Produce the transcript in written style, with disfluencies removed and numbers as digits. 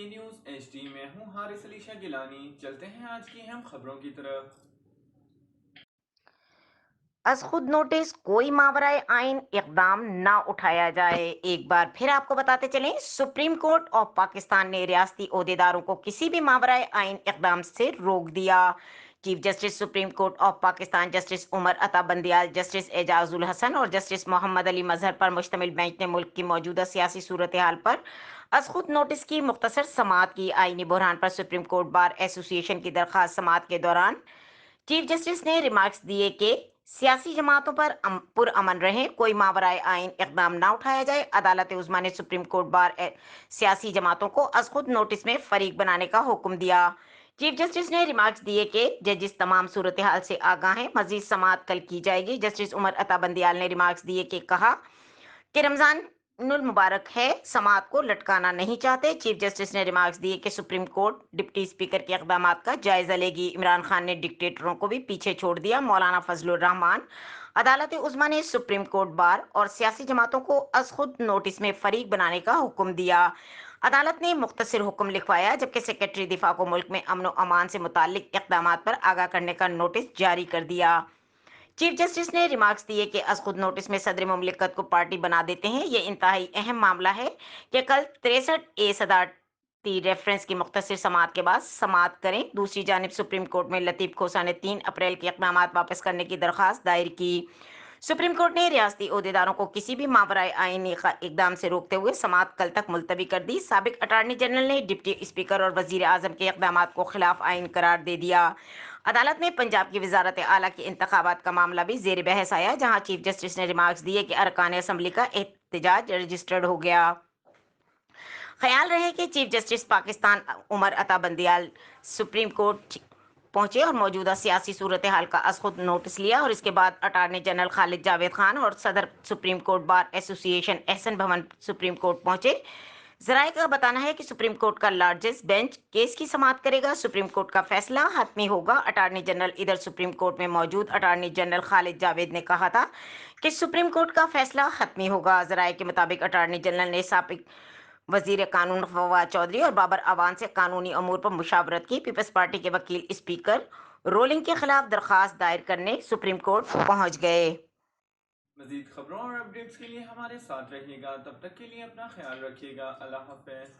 یہ news H D میں ہوں حارث علی شاہ گیلانی۔ چلتے ہیں آج کی اہم خبروں کی طرف۔ از خود نوٹس کوئی ماورائے آئین اقدام نہ اٹھایا جائے۔ ایک بار پھر آپ کو بتاتے چلیں، سپریم کورٹ آف پاکستان نے ریاستی عہدیداروں کو کسی بھی ماورائے آئین اقدام سے روک دیا۔ Chief justice supreme court of Pakistan justice Umar Ata Bandial, justice اعجاز الحسن اور جسٹس محمد علی مظہر پر مشتمل بینچ نے ملک کی موجودہ سیاسی صورتحال پر از خود نوٹس کی مختصر سماعت کی۔ آئینی بحران پر سپریم کورٹ بار ایسوسی ایشن کی درخواست سماعت کے دوران چیف جسٹس نے ریمارکس دیے کہ سیاسی جماعتوں پر پرامن رہیں، کوئی ماورائے آئین اقدام نہ اٹھایا جائے۔ عدالت عظمیٰ نے سپریم کورٹ بار سیاسی جماعتوں کو از خود نوٹس میں فریق بنانے کا حکم دیا۔ چیف جسٹس نے ریمارکس دیے کہ ججز تمام صورتحال سے آگاہ ہیں، مزید سماعت کل کی جائے گی۔ جسٹس عمر عطا بندیال نے ریمارکس دیے کہ کہا کہ رمضان المبارک ہے، سماعت کو لٹکانا نہیں چاہتے۔ چیف جسٹس نے ریمارکس دیے کہ سپریم کورٹ ڈپٹی اسپیکر کے اقدامات کا جائزہ لے گی۔ عمران خان نے ڈکٹیٹروں کو بھی پیچھے چھوڑ دیا، مولانا فضل الرحمان۔ عدالت عظمیٰ نے سپریم کورٹ بار اور سیاسی جماعتوں کو از خود نوٹس میں فریق بنانے کا حکم دیا۔ عدالت نے مختصر حکم لکھوایا، جبکہ سیکرٹری دفاع کو ملک میں امن و امان سے متعلق اقدامات پر آگاہ کرنے کا نوٹس جاری کر دیا۔ چیف جسٹس نے ریمارکس دیے کہ از خود نوٹس میں صدر مملکت کو پارٹی بنا دیتے ہیں۔ یہ انتہائی اہم معاملہ ہے کہ کل 63A صدارتی ریفرنس کی مختصر سماعت کے بعد سماعت کریں۔ دوسری جانب سپریم کورٹ میں لطیف کھوسہ نے 3 اپریل کے اقدامات واپس کرنے کی درخواست دائر کی۔ سپریم کورٹ نے ریاستی عہدیداروں کو کسی بھی ماورائے آئینی اقدام سے روکتے ہوئے سماعت کل تک ملتوی کر دی۔ سابق اٹارنی جنرل نے ڈپٹی اسپیکر اور وزیر اعظم کے اقدامات کو خلاف آئین قرار دے دیا۔ عدالت میں پنجاب کی وزارت اعلیٰ کے انتخابات کا معاملہ بھی زیر بحث آیا، جہاں چیف جسٹس نے ریمارکس دیے کہ ارکان اسمبلی کا احتجاج رجسٹرڈ ہو گیا۔ خیال رہے کہ چیف جسٹس پاکستان عمر عطا بندیال سپریم کورٹ پہنچے اور موجودہ سیاسی صورتحال کا از خود نوٹس لیا، اور اس کے بعد اٹارنی جنرل خالد جاوید خان اور صدر سپریم کورٹ بار ایسوسی ایشن احسن بھون سپریم کورٹ پہنچے۔ ذرائع کا بتانا ہے کہ سپریم کورٹ کا لارجسٹ بینچ کیس کی سماعت کرے گا۔ سپریم کورٹ کا فیصلہ حتمی ہوگا۔ اٹارنی جنرل ادھر سپریم کورٹ میں موجود اٹارنی جنرل خالد جاوید نے کہا تھا کہ سپریم کورٹ کا فیصلہ حتمی ہوگا۔ ذرائع کے مطابق اٹارنی جنرل نے سابق وزیر قانون فواد چودھری اور بابر اعوان سے قانونی امور پر مشاورت کی۔ پیپلز پارٹی کے وکیل اسپیکر رولنگ کے خلاف درخواست دائر کرنے سپریم کورٹ پہنچ گئے۔ مزید خبروں اور اپڈیٹس کے لیے ہمارے ساتھ رہیے گا، تب تک کے لیے اپنا خیال رکھیے گا۔ اللہ حافظ۔